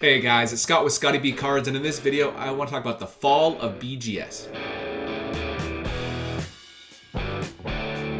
Hey guys, it's Scott with Scottie B Cards, and in this video I want to talk about the fall of BGS.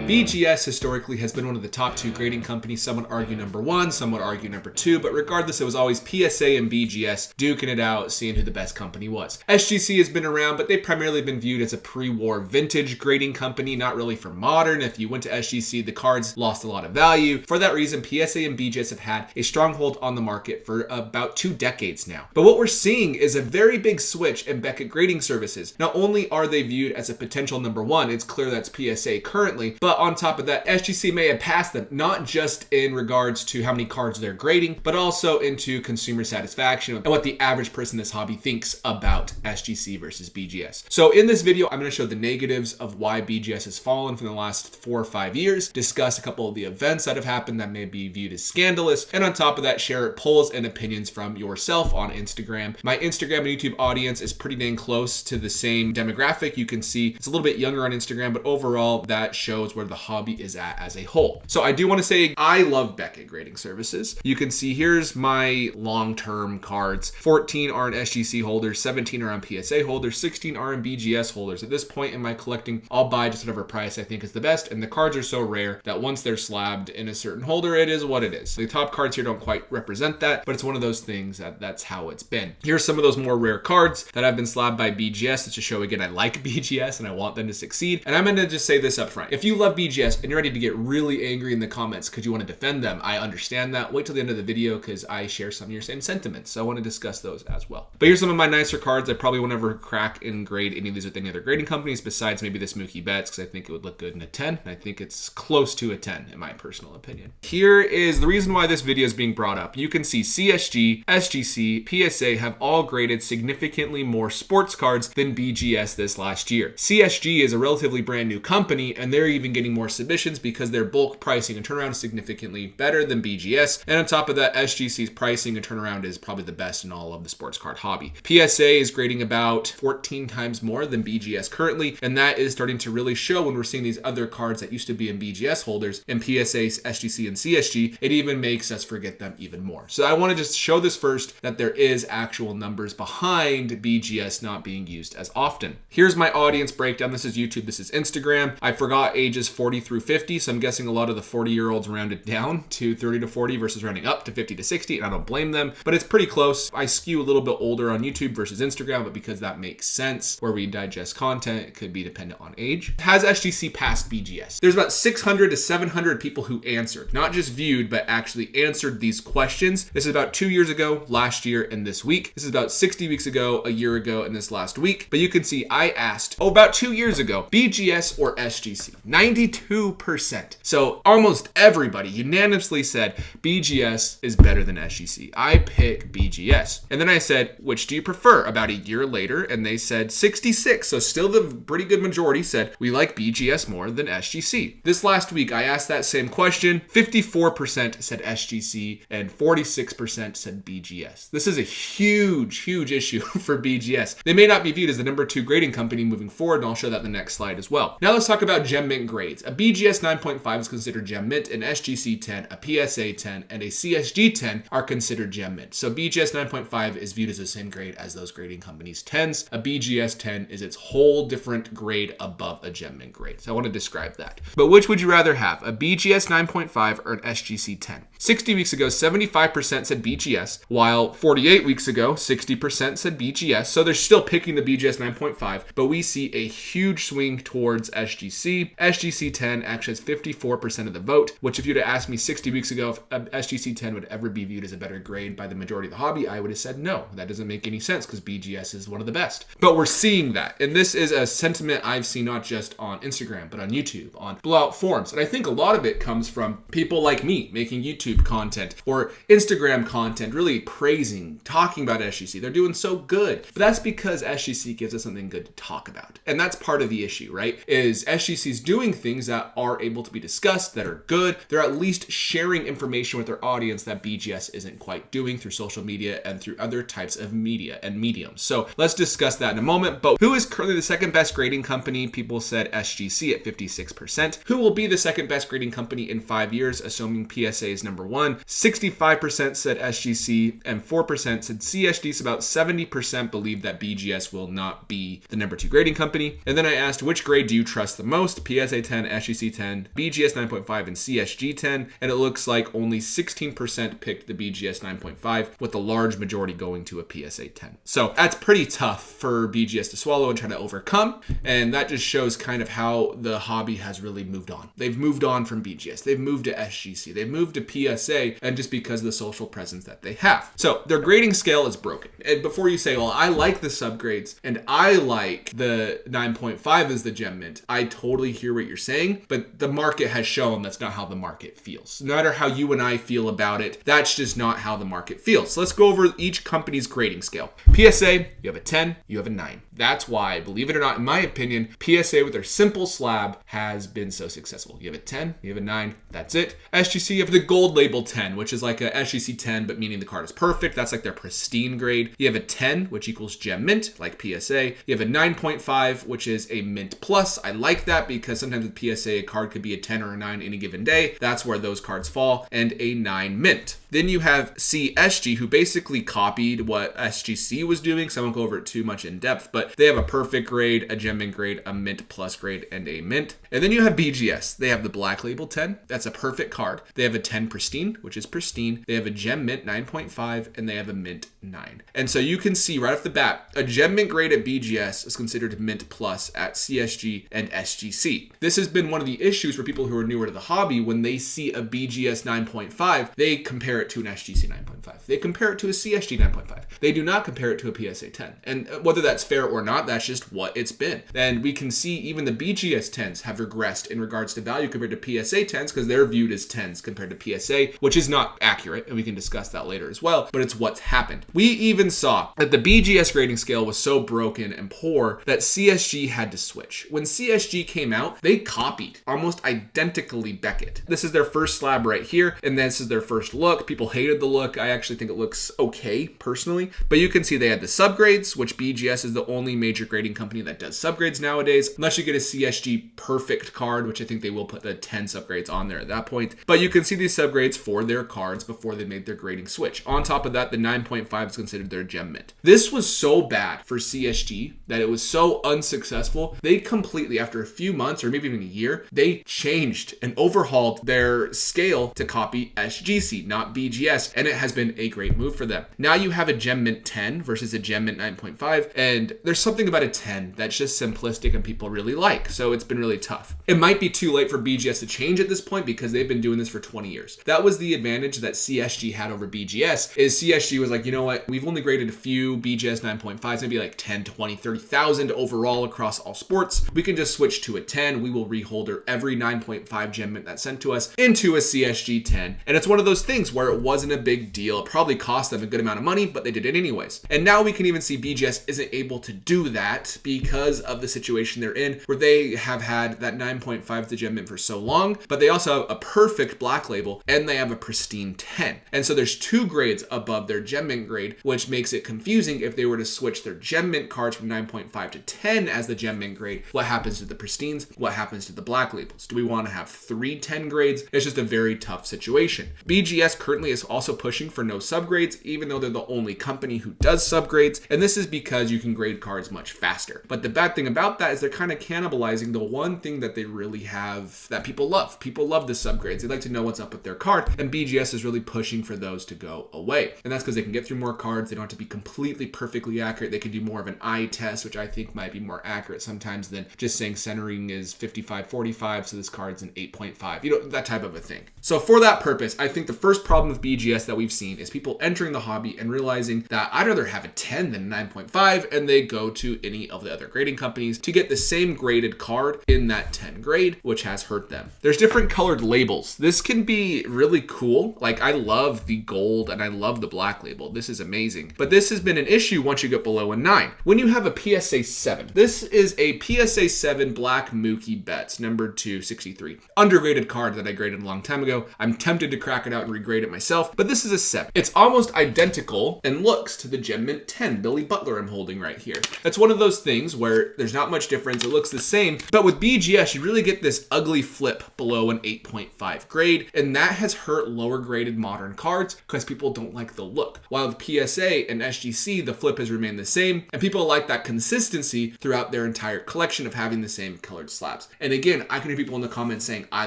BGS historically has been one of the top two grading companies. Some would argue number one, some would argue number two, but regardless, it was always PSA and BGS duking it out, seeing who the best company was. SGC has been around, but they've primarily been viewed as a pre-war vintage grading company, not really for modern. If you went to SGC, the cards lost a lot of value. For that reason, PSA and BGS have had a stronghold on the market for about 2 decades now. But what we're seeing is a very big switch in Beckett Grading Services. Not only are they viewed as a potential number one, it's clear that's PSA currently, but on top of that, SGC may have passed them, not just in regards to how many cards they're grading, but also into consumer satisfaction and what the average person in this hobby thinks about SGC versus BGS. So in this video, I'm going to show the negatives of why BGS has fallen from the last 4 or 5 years, discuss a couple of the events that have happened that may be viewed as scandalous, and on top of that, share polls and opinions from yourself on Instagram. My Instagram and YouTube audience is pretty dang close to the same demographic. You can see it's a little bit younger on Instagram, but overall that shows where the hobby is at as a whole. So I do want to say I love Beckett Grading Services. You can see here's my long-term cards. 14 are in SGC holders, 17 are on PSA holders, 16 are in BGS holders. At this point in my collecting, I'll buy just whatever price I think is the best, and the cards are so rare that once they're slabbed in a certain holder, it is what it is. The top cards here don't quite represent that, but it's one of those things that's how it's been. Here's some of those more rare cards that have been slabbed by BGS to show again I like BGS and I want them to succeed. And I'm going to just say this up front. If you love BGS and you're ready to get really angry in the comments because you want to defend them, I understand that. Wait till the end of the video because I share some of your same sentiments, so I want to discuss those as well. But here's some of my nicer cards. I probably won't ever crack and grade any of these with any other grading companies besides maybe this Mookie Betts because I think it would look good in a 10, and I think it's close to a 10 in my personal opinion. Here is the reason why this video is being brought up. You can see CSG, SGC, PSA have all graded significantly more sports cards than BGS this last year. CSG is a relatively brand new company, and they're even getting more submissions because their bulk pricing and turnaround is significantly better than BGS. And on top of that, SGC's pricing and turnaround is probably the best in all of the sports card hobby. PSA is grading about 14 times more than BGS currently, and that is starting to really show when we're seeing these other cards that used to be in BGS holders in PSA, SGC, and CSG. It even makes us forget them even more. So I want to just show this first, that there is actual numbers behind BGS not being used as often. Here's my audience breakdown. This is YouTube, this is Instagram. I forgot ages 40 through 50, so I'm guessing a lot of the 40-year-olds rounded down to 30 to 40 versus rounding up to 50 to 60, and I don't blame them, but it's pretty close. I skew a little bit older on YouTube versus Instagram, but because that makes sense, where we digest content, it could be dependent on age. Has SGC passed BGS? There's about 600 to 700 people who answered, not just viewed, but actually answered these questions. This is about 2 years ago, last year, and this week. This is about 60 weeks ago, a year ago, and this last week. But you can see I asked, about 2 years ago, BGS or SGC? 92%. So almost everybody unanimously said BGS is better than SGC. I pick BGS. And then I said, which do you prefer? About a year later, and they said 66. So still the pretty good majority said we like BGS more than SGC. This last week, I asked that same question. 54% said SGC and 46% said BGS. This is a huge, huge issue for BGS. They may not be viewed as the number 2 grading company moving forward, and I'll show that in the next slide as well. Now let's talk about gem mint grades. A BGS 9.5 is considered gem mint, an SGC 10, a PSA 10, and a CSG 10 are considered gem mint. So BGS 9.5 is viewed as the same grade as those grading companies' 10s. A BGS 10 is its whole different grade above a gem mint grade. So I want to describe that. But which would you rather have, a BGS 9.5 or an SGC 10? 60 weeks ago, 75% said BGS, while 48 weeks ago, 60% said BGS. So they're still picking the BGS 9.5, but we see a huge swing towards SGC. SGC 10 actually has 54% of the vote, which if you'd have asked me 60 weeks ago if SGC 10 would ever be viewed as a better grade by the majority of the hobby, I would have said no. That doesn't make any sense because BGS is one of the best. But we're seeing that. And this is a sentiment I've seen not just on Instagram, but on YouTube, on blowout forums. And I think a lot of it comes from people like me making YouTube content or Instagram content, really praising, talking about SGC. They're doing so good. But that's because SGC gives us something good to talk about. And that's part of the issue, right? Is SGC's doing things things that are able to be discussed, that are good. They're at least sharing information with their audience that BGS isn't quite doing through social media and through other types of media and mediums. So let's discuss that in a moment. But who is currently the second best grading company? People said SGC at 56%. Who will be the second best grading company in 5 years, assuming PSA is number one? 65% said SGC and 4% said CSG. So about 70% believe that BGS will not be the number 2 grading company. And then I asked, which grade do you trust the most? PSA 10, SGC 10, BGS 9.5, and CSG 10. And it looks like only 16% picked the BGS 9.5, with a large majority going to a PSA 10. So that's pretty tough for BGS to swallow and try to overcome. And that just shows kind of how the hobby has really moved on. They've moved on from BGS. They've moved to SGC. They've moved to PSA, and just because of the social presence that they have. So their grading scale is broken. And before you say, well, I like the subgrades and I like the 9.5 as the gem mint, I totally hear what you're saying, but the market has shown that's not how the market feels. No matter how you and I feel about it, that's just not how the market feels. So let's go over each company's grading scale. PSA, you have a 10, you have a 9. That's why, believe it or not, in my opinion, PSA with their simple slab has been so successful. You have a 10, you have a 9, that's it. SGC, you have the gold label 10, which is like a SGC 10, but meaning the card is perfect. That's like their pristine grade. You have a 10, which equals gem mint, like PSA. You have a 9.5, which is a mint plus. I like that because sometimes with PSA, a card could be a 10 or a 9 any given day. That's where those cards fall. And a 9 mint. Then you have CSG, who basically copied what SGC was doing. So I won't go over it too much in depth, but they have a perfect grade, a gem mint grade, a mint plus grade, and a mint. And then you have BGS. They have the black label 10. That's a perfect card. They have a 10 pristine, which is pristine. They have a gem mint 9.5, and they have a mint 9. And so you can see right off the bat, a gem mint grade at BGS is considered mint plus at CSG and SGC. This has been one of the issues for people who are newer to the hobby. When they see a BGS 9.5, they compare it to an SGC 9.5. They compare it to a CSG 9.5. They do not compare it to a PSA 10. And whether that's fair or not, that's just what it's been. And we can see even the BGS 10s have regressed in regards to value compared to PSA 10s because they're viewed as 10s compared to PSA, which is not accurate. And we can discuss that later as well, but it's what's happened. We even saw that the BGS grading scale was so broken and poor that CSG had to switch. When CSG came out, they copied almost identically Beckett. This is their first slab right here, and this is their first look. People hated the look. I actually think it looks okay personally, but you can see they had the subgrades, which BGS is the only major grading company that does subgrades nowadays, unless you get a CSG perfect card, which I think they will put the 10 subgrades on there at that point. But you can see these subgrades for their cards before they made their grading switch. On top of that, the 9.5 is considered their gem mint. This was so bad for CSG that it was so unsuccessful. They completely, after a few months or maybe even a year, they changed and overhauled their scale to copy SGC, not BGS, and it has been a great move for them. Now you have a gem mint 10 versus a gem mint 9.5, and there's something about a 10 that's just simplistic and people really like, so it's been really tough. It might be too late for BGS to change at this point because they've been doing this for 20 years. That was the advantage that CSG had over BGS, is CSG was like, you know what, we've only graded a few BGS 9.5s, maybe like 10, 20, 30,000 overall across all sports. We can just switch to a 10. We will reholder every 9.5 gem mint that's sent to us into a CSG 10. And it's one of those things where it wasn't a big deal. It probably cost them a good amount of money, but they did it anyways. And now we can even see BGS isn't able to do that because of the situation they're in, where they have had that 9.5 to gem mint for so long, but they also have a perfect black label and they have a pristine 10. And so there's 2 grades above their gem mint grade, which makes it confusing if they were to switch their gem mint cards from 9.5 to 10 as the gem mint grade. What happens to the pristines? What happens to the black labels? Do we want to have 3 10 grades? It's just a very tough situation. BGS currently is also pushing for no subgrades, even though they're the only company who does subgrades, and this is because you can grade cards much faster. But the bad thing about that is they're kind of cannibalizing the one thing that they really have that people love. People love the subgrades. They like to know what's up with their card, and BGS is really pushing for those to go away. And that's because they can get through more cards. They don't have to be completely perfectly accurate. They can do more of an eye test, which I think might be more accurate sometimes than just saying centering is 55-45, so this card's an 8.5, that type of a thing. So for that purpose, I think the first problem problem with BGS that we've seen is people entering the hobby and realizing that I'd rather have a 10 than a 9.5, and they go to any of the other grading companies to get the same graded card in that 10 grade, which has hurt them. There's different colored labels. This can be really cool. Like, I love the gold and I love the black label. This is amazing. But this has been an issue once you get below a 9. When you have a PSA 7, this is a PSA 7 Black Mookie Betts, number 263. Undergraded card that I graded a long time ago. I'm tempted to crack it out and regrade it myself, but this is a 7. It's almost identical in looks to the Gem Mint 10 Billy Butler I'm holding right here. That's one of those things where there's not much difference. It looks the same, but with BGS, you really get this ugly flip below an 8.5 grade, and that has hurt lower graded modern cards because people don't like the look. While with PSA and SGC, the flip has remained the same, and people like that consistency throughout their entire collection of having the same colored slabs. And again, I can hear people in the comments saying, I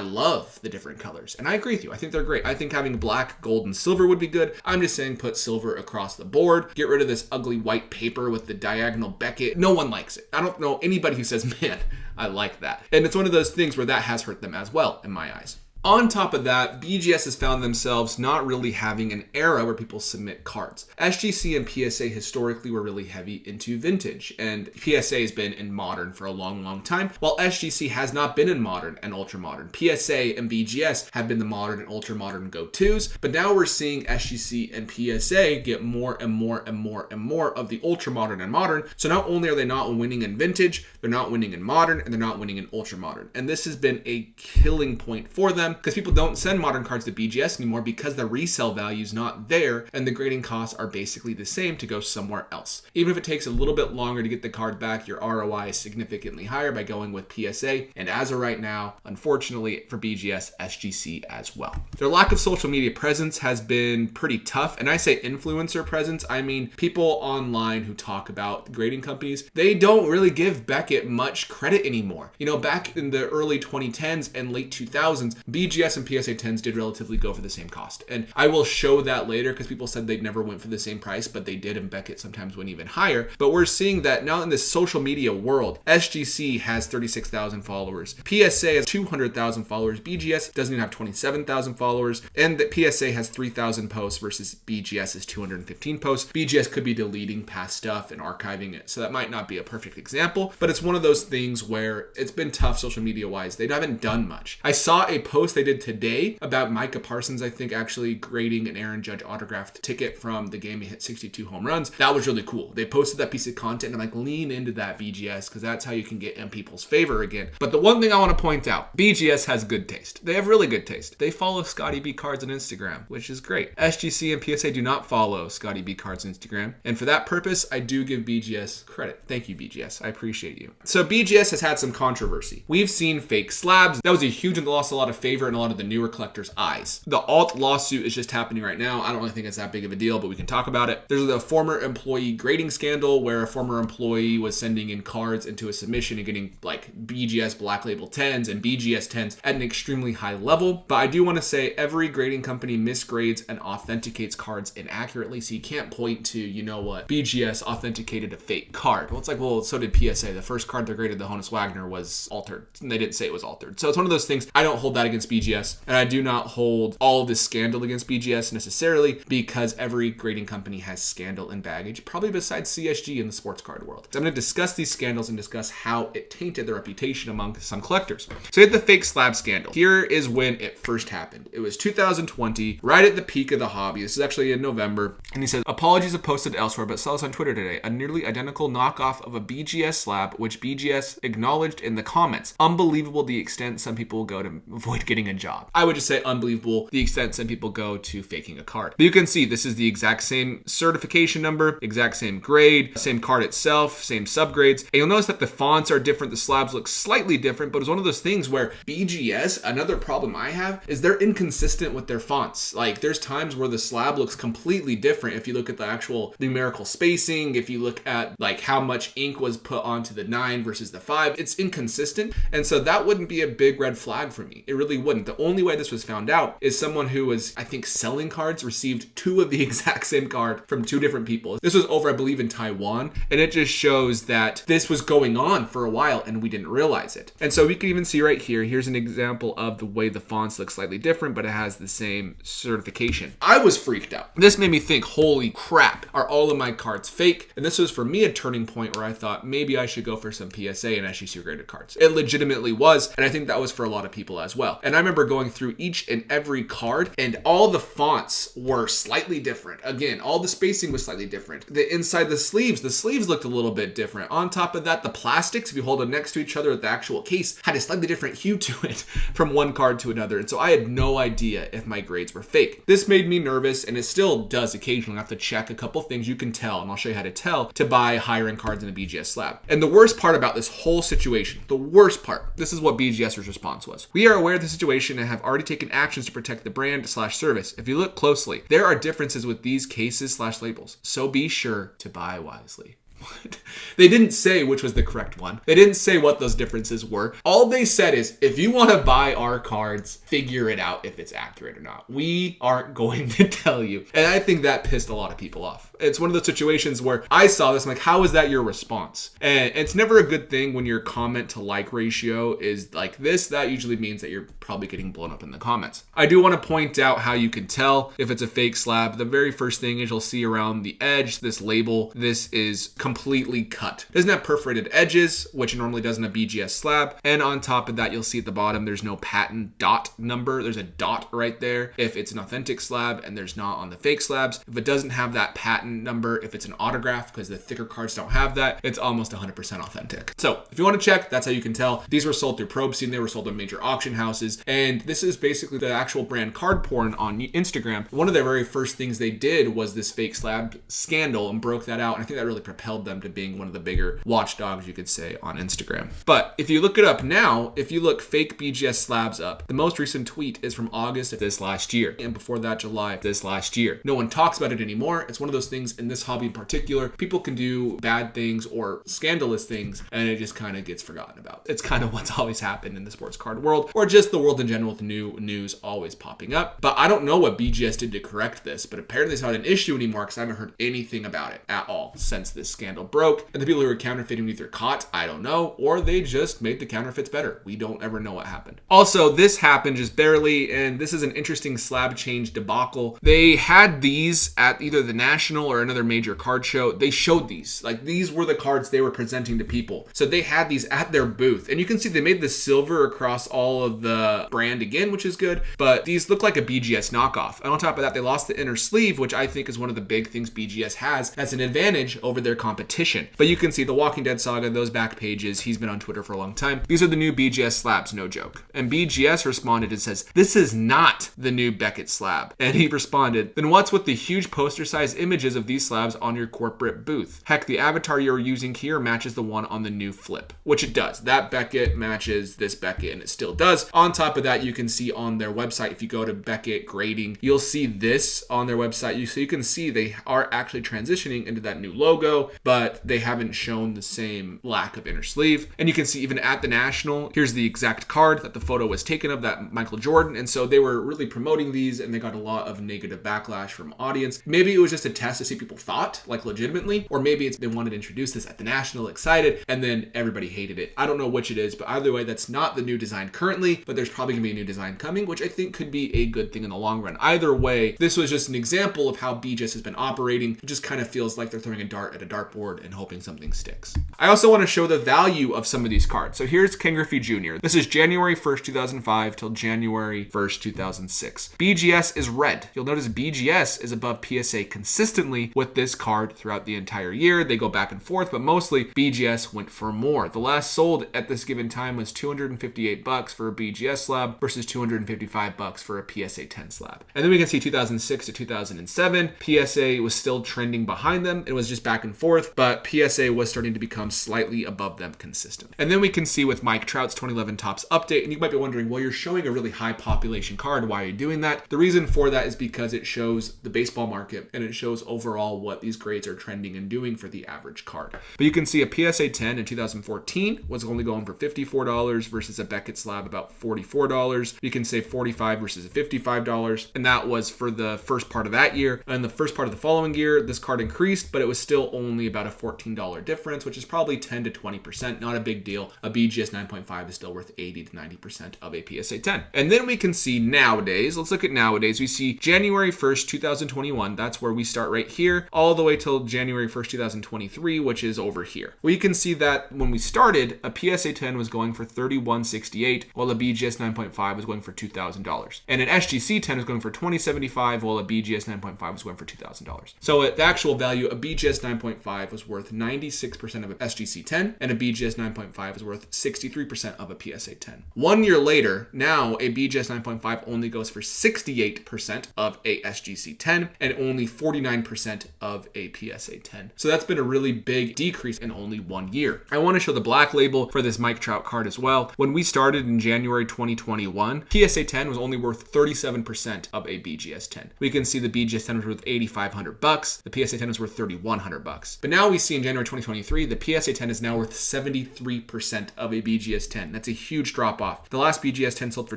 love the different colors, and I agree with you. I think they're great. I think having black, gold, and silver would be good. I'm just saying put silver across the board. Get rid of this ugly white paper with the diagonal Beckett. No one likes it. I don't know anybody who says, man, I like that. And it's one of those things where that has hurt them as well, in my eyes. On top of that, BGS has found themselves not really having an era where people submit cards. SGC and PSA historically were really heavy into vintage, and PSA has been in modern for a long, long time, while SGC has not been in modern and ultra modern. PSA and BGS have been the modern and ultra modern go-tos, but now we're seeing SGC and PSA get more and more and more and more of the ultra modern and modern. So not only are they not winning in vintage, they're not winning in modern, and they're not winning in ultra modern. And this has been a killing point for them, because people don't send modern cards to BGS anymore because the resale value is not there and the grading costs are basically the same to go somewhere else. Even if it takes a little bit longer to get the card back, your ROI is significantly higher by going with PSA. And as of right now, unfortunately for BGS, SGC as well. Their lack of social media presence has been pretty tough. And I say influencer presence, I mean people online who talk about grading companies. They don't really give Beckett much credit anymore. You know, back in the early 2010s and late 2000s, BGS and PSA 10s did relatively go for the same cost. And I will show that later because people said they'd never went for the same price, but they did, and Beckett sometimes went even higher. But we're seeing that now in this social media world, SGC has 36,000 followers. PSA has 200,000 followers. BGS doesn't even have 27,000 followers. And that PSA has 3,000 posts versus BGS is 215 posts. BGS could be deleting past stuff and archiving it. So that might not be a perfect example, but it's one of those things where it's been tough social media wise. They haven't done much. I saw a post they did today about Micah Parsons, I think, actually grading an Aaron Judge autographed ticket from the game he hit 62 home runs. That was really cool. They posted that piece of content, and I'm like, lean into that, BGS, because that's how you can get in people's favor again. But the one thing I want to point out, BGS has good taste. They have really good taste. They follow Scottie B Cards on Instagram, which is great. SGC and PSA do not follow Scottie B Cards on Instagram, and for that purpose, I do give BGS credit. Thank you, BGS. I appreciate you. So BGS has had some controversy. We've seen fake slabs. That was a huge and lost a lot of favor in a lot of the newer collectors' eyes. The alt lawsuit is just happening right now. I don't really think it's that big of a deal, but we can talk about it. There's the former employee grading scandal where a former employee was sending in cards into a submission and getting like BGS Black Label 10s and BGS 10s at an extremely high level. But I do want to say every grading company misgrades and authenticates cards inaccurately, so you can't point to, you know what, BGS authenticated a fake card. Well, it's like, well, so did PSA. The first card they graded, the Honus Wagner, was altered, and they didn't say it was altered. So it's one of those things. I don't hold that against BGS, and I do not hold all of this scandal against BGS necessarily, because every grading company has scandal and baggage, probably besides CSG in the sports card world. So I'm going to discuss these scandals and discuss how it tainted the reputation among some collectors. So we had the fake slab scandal. Here is when it first happened. It was 2020, right at the peak of the hobby. This is actually in November. And he said, apologies have posted elsewhere, but saw this on Twitter today. A nearly identical knockoff of a BGS slab, which BGS acknowledged in the comments. Unbelievable the extent some people go to avoid getting a job. I would just say unbelievable the extent some people go to faking a card. But you can see this is the exact same certification number, exact same grade, same card itself, same subgrades. And you'll notice that the fonts are different. The slabs look slightly different, but it's one of those things where BGS, another problem I have is they're inconsistent with their fonts. Like there's times where the slab looks completely different. If you look at the actual numerical spacing, if you look at like how much ink was put onto the 9 versus the 5, it's inconsistent. And so that wouldn't be a big red flag for me. It really wouldn't. The only way this was found out is someone who was, I think, selling cards received 2 of the exact same card from 2 different people. This was over, I believe, in Taiwan, and it just shows that this was going on for a while and we didn't realize it. And so we can even see right here, here's an example of the way the fonts look slightly different, but it has the same certification. I was freaked out. This made me think, holy crap, are all of my cards fake? And this was for me a turning point where I thought maybe I should go for some PSA and SGC graded cards. It legitimately was, and I think that was for a lot of people as well. And I remember going through each and every card, and all the fonts were slightly different. Again, all the spacing was slightly different. The inside the sleeves looked a little bit different. On top of that, the plastics, if you hold them next to each other, the actual case had a slightly different hue to it from one card to another. And so I had no idea if my grades were fake. This made me nervous, and it still does occasionally. I have to check a couple things you can tell, and I'll show you how to tell to buy higher end cards in a BGS slab. And the worst part about this whole situation, the worst part, this is what BGS's response was. We are aware of the situation and have already taken actions to protect the brand/service. If you look closely, there are differences with these cases/labels, so be sure to buy wisely. What? They didn't say which was the correct one. They didn't say what those differences were. All they said is, if you want to buy our cards, figure it out if it's accurate or not. We aren't going to tell you. And I think that pissed a lot of people off. It's one of those situations where I saw this, I'm like, how is that your response? And it's never a good thing when your comment to like ratio is like this. That usually means that you're probably getting blown up in the comments. I do want to point out how you can tell if it's a fake slab. The very first thing is you'll see around the edge, this label, this is completely cut. It doesn't have perforated edges, which it normally does in a BGS slab. And on top of that, you'll see at the bottom, there's no patent dot number. There's a dot right there if it's an authentic slab, and there's not on the fake slabs. If it doesn't have that patent number, if it's an autograph, because the thicker cards don't have that, it's almost 100% authentic. So if you want to check, that's how you can tell. These were sold through Probe Scene. They were sold in major auction houses. And this is basically the actual brand Card Porn on Instagram. One of their very first things they did was this fake slab scandal and broke that out. And I think that really propelled them to being one of the bigger watchdogs, you could say, on Instagram. But if you look it up now, if you look fake BGS slabs up, the most recent tweet is from August of this last year. And before that, July of this last year. No one talks about it anymore. It's one of those things in this hobby in particular. People can do bad things or scandalous things, and it just kind of gets forgotten about. It's kind of what's always happened in the sports card world, or just the world in general with new news always popping up. But I don't know what BGS did to correct this, but apparently it's not an issue anymore because I haven't heard anything about it at all since this scandal broke. And the people who were counterfeiting either caught, I don't know, or they just made the counterfeits better. We don't ever know what happened. Also, this happened just barely, and this is an interesting slab change debacle. They had these at either the National or another major card show. They showed these. Like, these were the cards they were presenting to people. So they had these at their booth. And you can see they made the silver across all of the brand again, which is good. But these look like a BGS knockoff. And on top of that, they lost the inner sleeve, which I think is one of the big things BGS has as an advantage over their competition. But you can see the Walking Dead saga, those back pages. He's been on Twitter for a long time. These are the new BGS slabs, no joke. And BGS responded and says, this is not the new Beckett slab. And he responded, then what's with the huge poster size images of these slabs on your corporate booth? Heck, the avatar you're using here matches the one on the new flip, which it does. That Beckett matches this Beckett, and it still does. On top of that, you can see on their website, if you go to Beckett Grading, you'll see this on their website. So you can see they are actually transitioning into that new logo, but they haven't shown the same lack of inner sleeve. And you can see even at the National, here's the exact card that the photo was taken of, that Michael Jordan. And so they were really promoting these, and they got a lot of negative backlash from audience. Maybe it was just a test to see people thought, like legitimately, or maybe it's they wanted to introduce this at the National, excited, and then everybody hated it. I don't know which it is, but either way, that's not the new design currently, but there's probably gonna be a new design coming, which I think could be a good thing in the long run. Either way, this was just an example of how BGS has been operating. It just kind of feels like they're throwing a dart at a dartboard and hoping something sticks. I also want to show the value of some of these cards. So here's Ken Griffey Jr. This is January 1st, 2005 till January 1st, 2006. BGS is red. You'll notice BGS is above PSA consistently with this card throughout the entire year. They go back and forth, but mostly BGS went for more. The last sold at this given time was $258 for a BGS slab versus $255 for a PSA 10 slab. And then we can see 2006 to 2007, PSA was still trending behind them. It was just back and forth, but PSA was starting to become slightly above them consistent. And then we can see with Mike Trout's 2011 Topps update, and you might be wondering, well, you're showing a really high population card. Why are you doing that? The reason for that is because it shows the baseball market, and it shows overall overall what these grades are trending and doing for the average card. But you can see a PSA 10 in 2014 was only going for $54 versus a Beckett slab about $44. You can say 45 versus $55, and that was for the first part of that year. And the first part of the following year, this card increased, but it was still only about a $14 difference, which is probably 10 to 20%, not a big deal. A BGS 9.5 is still worth 80 to 90% of a PSA 10. And then we can see nowadays, let's look at nowadays, we see January 1st, 2021, that's where we start right here, all the way till January 1st, 2023, which is over here. We can see that when we started, a PSA 10 was going for $31.68, while a BGS 9.5 was going for $2,000. And an SGC 10 was going for $20.75, while a BGS 9.5 was going for $2,000. So at the actual value, a BGS 9.5 was worth 96% of a SGC 10, and a BGS 9.5 was worth 63% of a PSA 10. 1 year later, now a BGS 9.5 only goes for 68% of a SGC 10 and only 49% of a PSA 10. So that's been a really big decrease in only 1 year. I want to show the black label for this Mike Trout card as well. When we started in January 2021, PSA 10 was only worth 37% of a BGS 10. We can see the BGS 10 was worth $8,500. The PSA 10 was worth $3,100. But now we see in January 2023, the PSA 10 is now worth 73% of a BGS 10. That's a huge drop off. The last BGS 10 sold for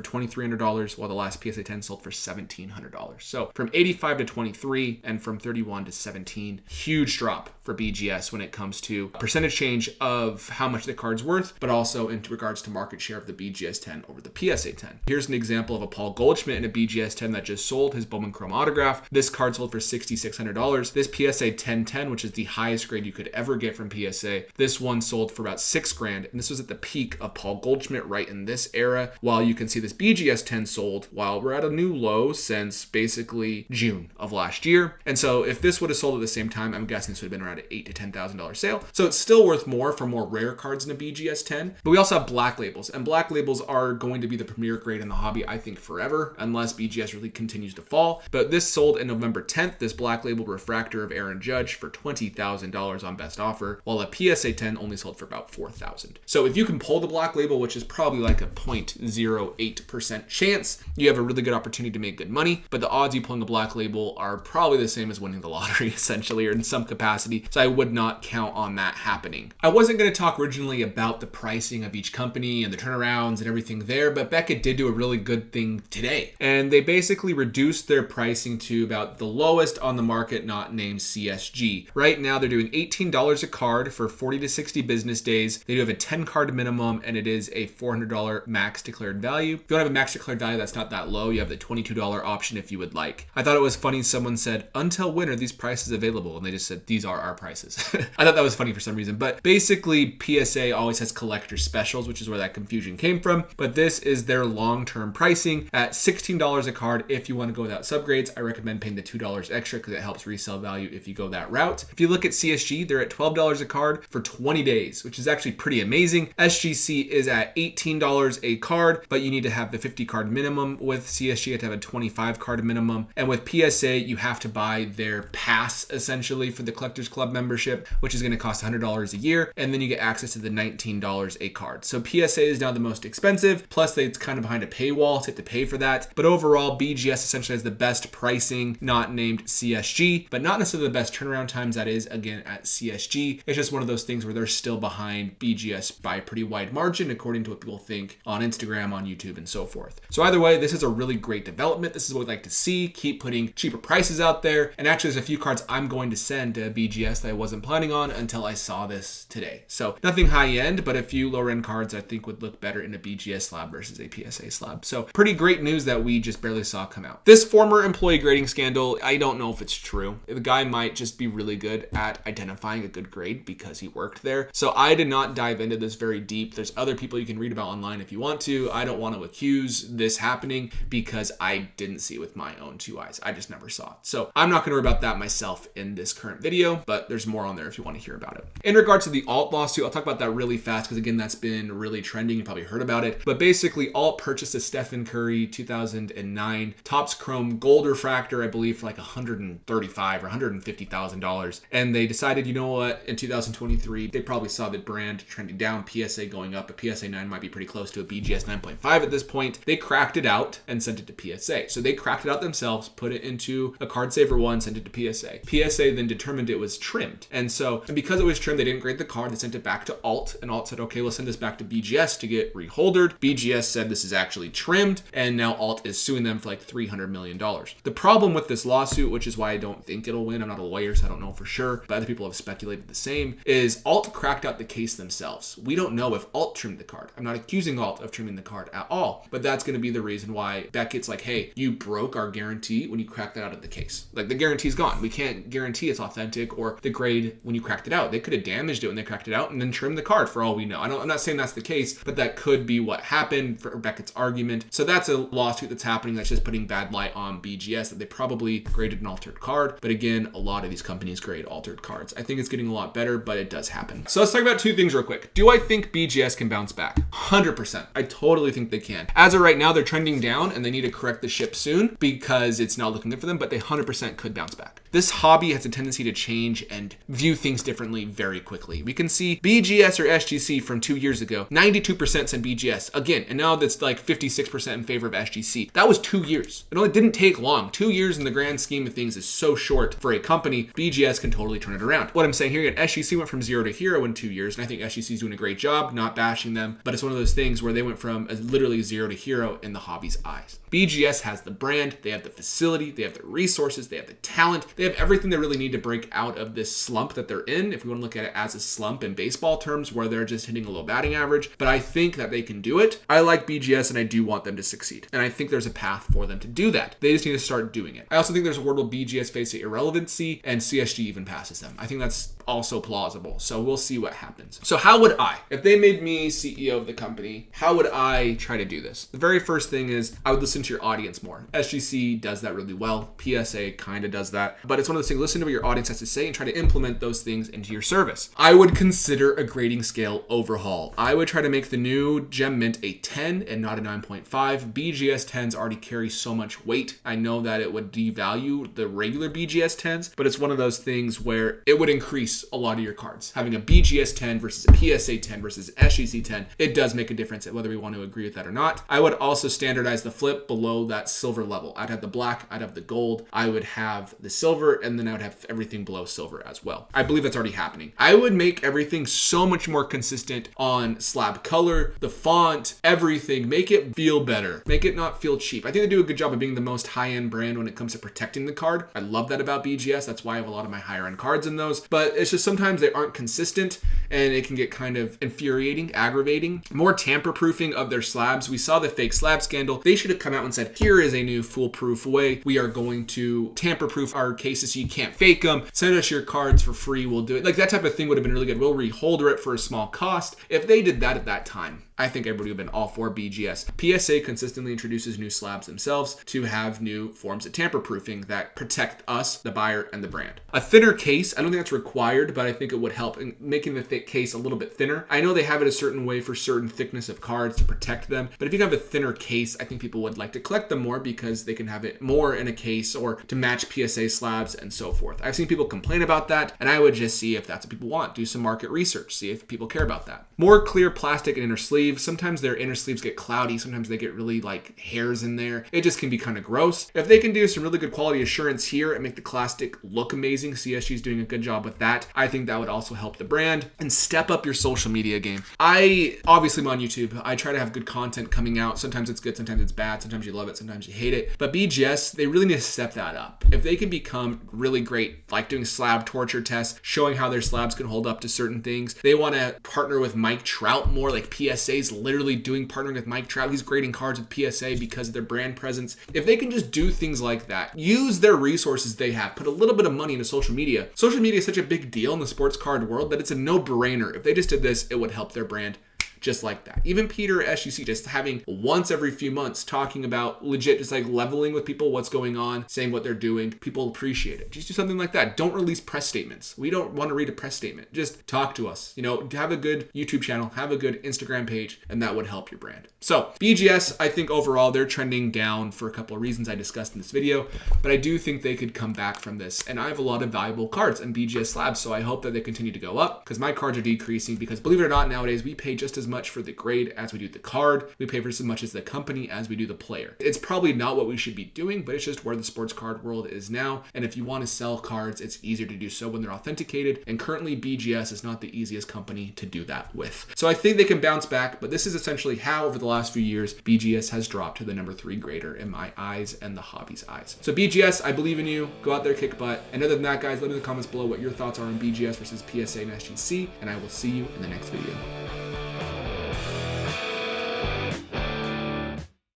$2,300, while the last PSA 10 sold for $1,700. So from 85 to 23 and from 31 to 17, huge drop for BGS when it comes to percentage change of how much the card's worth, but also in regards to market share of the BGS 10 over the PSA 10. Here's an example of a Paul Goldschmidt in a BGS 10 that just sold his Bowman Chrome autograph. This card sold for $6,600. This PSA 1010, which is the highest grade you could ever get from PSA, this one sold for about $6,000, and this was at the peak of Paul Goldschmidt right in this era, while you can see this BGS 10 sold while we're at a new low since basically June of last year. And so if this would have sold at the same time, I'm guessing this would have been around an $8,000 to $10,000 sale. So it's still worth more for more rare cards in a BGS 10. But we also have black labels, and black labels are going to be the premier grade in the hobby, I think, forever, unless BGS really continues to fall. But this sold in November 10th, this black label refractor of Aaron Judge for $20,000 on best offer, while a PSA 10 only sold for about $4,000. So if you can pull the black label, which is probably like a 0.08% chance, you have a really good opportunity to make good money. But the odds you pulling the black label are probably the same as winning the lottery, essentially, or in some capacity. So I would not count on that happening. I wasn't going to talk originally about the pricing of each company and the turnarounds and everything there, but Beckett did do a really good thing today. And they basically reduced their pricing to about the lowest on the market, not named CSG. Right now, they're doing $18 a card for 40 to 60 business days. They do have a 10 card minimum, and it is a $400 max declared value. If you don't have a max declared value, that's not that low. You have the $22 option if you would like. I thought it was funny. Someone said, until when are these prices available? And they just said, these are our prices. I thought that was funny for some reason. But basically, PSA always has collector specials, which is where that confusion came from. But this is their long-term pricing at $16 a card. If you want to go without subgrades, I recommend paying the $2 extra because it helps resale value if you go that route. If you look at CSG, they're at $12 a card for 20 days, which is actually pretty amazing. SGC is at $18 a card, but you need to have the 50 card minimum. With CSG, you have to have a 25 card minimum. And with PSA, you have to buy their pass, essentially, for the Collectors Club membership, which is going to cost $100 a year. And then you get access to the $19 a card. So PSA is now the most expensive. Plus, it's kind of behind a paywall, so you have to pay for that. But overall, BGS essentially has the best pricing, not named CSG, but not necessarily the best turnaround times. That is, again, at CSG. It's just one of those things where they're still behind BGS by a pretty wide margin, according to what people think on Instagram, on YouTube, and so forth. So either way, this is a really great development. This is what we'd like to see. Keep putting cheaper prices out there. And actually, there's a few cards I'm going to send to BGS that I wasn't planning on until I saw this today. So nothing high end, but a few lower end cards I think would look better in a BGS slab versus a PSA slab. So pretty great news that we just barely saw come out. This former employee grading scandal, I don't know if it's true. The guy might just be really good at identifying a good grade because he worked there. So I did not dive into this very deep. There's other people you can read about online if you want to. I don't want to accuse this happening because I didn't see it with my own two eyes. I just never saw it. So I'm not going to worry about that myself in this current video, but but there's more on there if you want to hear about it. In regards to the Alt lawsuit, I'll talk about that really fast because again, that's been really trending. You probably heard about it. But basically, Alt purchased a Stephen Curry 2009 Topps Chrome Gold refractor, I believe, for like $135,000 or $150,000. And they decided, you know what, in 2023, they probably saw the brand trending down, PSA going up. A PSA 9 might be pretty close to a BGS 9.5 at this point. They cracked it out and sent it to PSA. So they cracked it out themselves, put it into a card saver one, sent it to PSA. PSA then determined it was trimmed. And because it was trimmed, they didn't grade the card. They sent it back to Alt, and Alt said, okay, we'll send this back to BGS to get reholdered. BGS said this is actually trimmed, and now Alt is suing them for like $300 million. The problem with this lawsuit, which is why I don't think it'll win, I'm not a lawyer, so I don't know for sure, but other people have speculated the same, is Alt cracked out the case themselves. We don't know if Alt trimmed the card. I'm not accusing Alt of trimming the card at all, but that's going to be the reason why Beckett's like, hey, you broke our guarantee when you cracked that out of the case. Like, the guarantee's gone. We can't guarantee it's authentic or the grade when you cracked it out. They could have damaged it when they cracked it out and then trimmed the card for all we know. I'm not saying that's the case, but that could be what happened for Beckett's argument. So that's a lawsuit that's happening that's just putting bad light on BGS that they probably graded an altered card. But again, a lot of these companies grade altered cards. I think it's getting a lot better, but it does happen. So let's talk about two things real quick. Do I think BGS can bounce back? 100%. I totally think they can. As of right now, they're trending down and they need to correct the ship soon because it's not looking good for them, but they 100% could bounce back. This hobby has a tendency to change and view things differently very quickly. We can see BGS or SGC from 2 years ago, 92% said BGS again, and now that's like 56% in favor of SGC. That was 2 years. It only didn't take long. 2 years in the grand scheme of things is so short for a company. BGS can totally turn it around. What I'm saying here, SGC went from 0 to hero in 2 years, and I think SGC is doing a great job, not bashing them, but it's one of those things where they went from literally 0 to hero in the hobby's eyes. BGS has the brand, they have the facility, they have the resources, they have the talent, they have everything they really need to break out of this slump that they're in, if we want to look at it as a slump in baseball terms where they're just hitting a low batting average. But I think that they can do it. I like BGS and I do want them to succeed. And I think there's a path for them to do that. They just need to start doing it. I also think there's a world where BGS faces irrelevancy and CSG even passes them. I think that's also plausible. So we'll see what happens. So how would I, if they made me CEO of the company, how would I try to do this? The very first thing is I would listen to your audience more. SGC does that really well. PSA kind of does that. But it's one of those things, listen to what your audience has to say and try to implement those things into your service. I would consider a grading scale overhaul. I would try to make the new Gem Mint a 10 and not a 9.5. BGS 10s already carry so much weight. I know that it would devalue the regular BGS 10s, but it's one of those things where it would increase a lot of your cards. Having a BGS 10 versus a PSA 10 versus SGC 10, it does make a difference whether we want to agree with that or not. I would also standardize the flip below that silver level. I'd have the black, I'd have the gold, I would have the silver, and then I would have everything below silver as well. I believe that's already happening. I would make everything so much more consistent on slab color, the font, everything. Make it feel better. Make it not feel cheap. I think they do a good job of being the most high-end brand when it comes to protecting the card. I love that about BGS. That's why I have a lot of my higher-end cards in those. But it's just sometimes they aren't consistent and it can get kind of infuriating, aggravating. More tamper-proofing of their slabs. We saw the fake slab scandal. They should have come out and said, here is a new foolproof way. We are going to tamper-proof our cases so you can't fake them. Send us your cards for free. We'll do it. Like that type of thing would have been really good. We'll reholder it for a small cost. If they did that at that time, I think everybody would have been all for BGS. PSA consistently introduces new slabs themselves to have new forms of tamper-proofing that protect us, the buyer, and the brand. A thinner case, I don't think that's required, but I think it would help in making the thick case a little bit thinner. I know they have it a certain way for certain thickness of cards to protect them, but if you can have a thinner case, I think people would like to collect them more because they can have it more in a case or to match PSA slabs and so forth. I've seen people complain about that, and I would just see if that's what people want. Do some market research, see if people care about that. More clear plastic and inner sleeve. Sometimes their inner sleeves get cloudy. Sometimes they get really like hairs in there. It just can be kind of gross. If they can do some really good quality assurance here and make the plastic look amazing, CSG is doing a good job with that. I think that would also help the brand and step up your social media game. I obviously am on YouTube. I try to have good content coming out. Sometimes it's good, sometimes it's bad. Sometimes you love it, sometimes you hate it. But BGS, they really need to step that up. If they can become really great, like doing slab torture tests, showing how their slabs can hold up to certain things. They want to partner with Mike Trout more, like PSA's literally partnering with Mike Trout. He's grading cards with PSA because of their brand presence. If they can just do things like that, use their resources they have, put a little bit of money into social media. Social media is such a big deal in the sports card world that it's a no-brainer. If they just did this, it would help their brand just like that. Even Peter at SGC just having once every few months talking about legit just like leveling with people what's going on, saying what they're doing. People appreciate it. Just do something like that. Don't release press statements. We don't want to read a press statement. Just talk to us. You know, have a good YouTube channel, have a good Instagram page, and that would help your brand. So BGS, I think overall they're trending down for a couple of reasons I discussed in this video, but I do think they could come back from this. And I have a lot of valuable cards in BGS slabs, so I hope that they continue to go up because my cards are decreasing because believe it or not, nowadays we pay just as much for the grade as we do the card. We pay for just as much as the company as we do the player. It's probably not what we should be doing, but it's just where the sports card world is now. And if you want to sell cards, it's easier to do so when they're authenticated. And currently BGS is not the easiest company to do that with. So I think they can bounce back, but this is essentially how over the last few years, BGS has dropped to the number 3 grader in my eyes and the hobby's eyes. So BGS, I believe in you. Go out there, kick butt. And other than that, guys, let me know in the comments below what your thoughts are on BGS versus PSA and SGC, and I will see you in the next video.